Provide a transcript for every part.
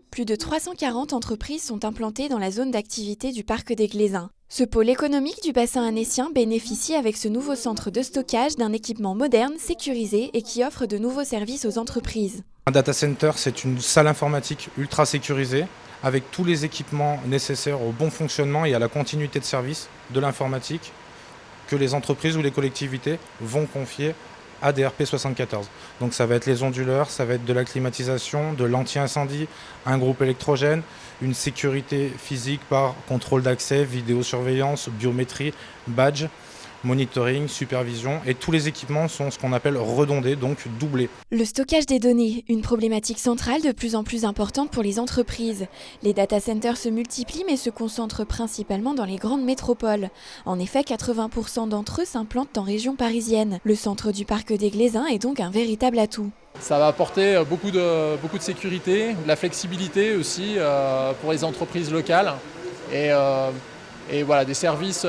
Plus de 340 entreprises sont implantées dans la zone d'activité du parc des Glaisins. Ce pôle économique du bassin annécien bénéficie avec ce nouveau centre de stockage d'un équipement moderne, sécurisé et qui offre de nouveaux services aux entreprises. Un data center, c'est une salle informatique ultra sécurisée avec tous les équipements nécessaires au bon fonctionnement et à la continuité de service de l'informatique que les entreprises ou les collectivités vont confier à DRP 74. Donc ça va être les onduleurs, ça va être de la climatisation, de l'anti-incendie, un groupe électrogène, une sécurité physique par contrôle d'accès, vidéosurveillance, biométrie, badge, monitoring, supervision, et tous les équipements sont ce qu'on appelle redondés, donc doublés. Le stockage des données, une problématique centrale de plus en plus importante pour les entreprises. Les data centers se multiplient mais se concentrent principalement dans les grandes métropoles. En effet, 80% d'entre eux s'implantent en région parisienne. Le centre du parc des Glaisins est donc un véritable atout. Ça va apporter beaucoup de sécurité, de la flexibilité aussi pour les entreprises locales. Et voilà, des services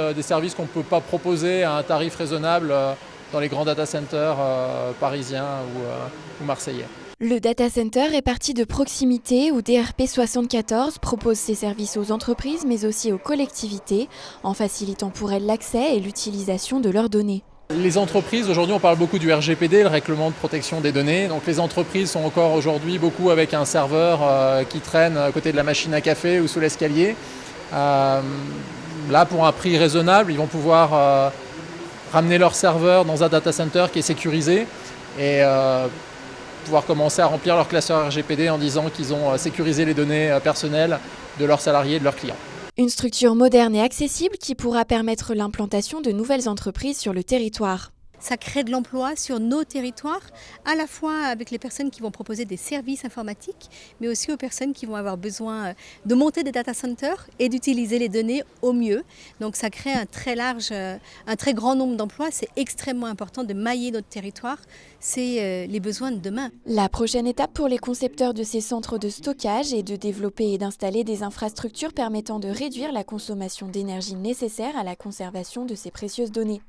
qu'on ne peut pas proposer à un tarif raisonnable dans les grands data centers parisiens ou marseillais. Le data center est partie de proximité où DRP 74 propose ses services aux entreprises mais aussi aux collectivités en facilitant pour elles l'accès et l'utilisation de leurs données. Les entreprises, aujourd'hui on parle beaucoup du RGPD, le règlement de protection des données. Donc les entreprises sont encore aujourd'hui beaucoup avec un serveur qui traîne à côté de la machine à café ou sous l'escalier. Là, pour un prix raisonnable, ils vont pouvoir ramener leur serveur dans un data center qui est sécurisé et pouvoir commencer à remplir leur classeur RGPD en disant qu'ils ont sécurisé les données personnelles de leurs salariés et de leurs clients. Une structure moderne et accessible qui pourra permettre l'implantation de nouvelles entreprises sur le territoire. Ça crée de l'emploi sur nos territoires, à la fois avec les personnes qui vont proposer des services informatiques, mais aussi aux personnes qui vont avoir besoin de monter des data centers et d'utiliser les données au mieux. Donc ça crée un très grand nombre d'emplois. C'est extrêmement important de mailler notre territoire. C'est les besoins de demain. La prochaine étape pour les concepteurs de ces centres de stockage est de développer et d'installer des infrastructures permettant de réduire la consommation d'énergie nécessaire à la conservation de ces précieuses données.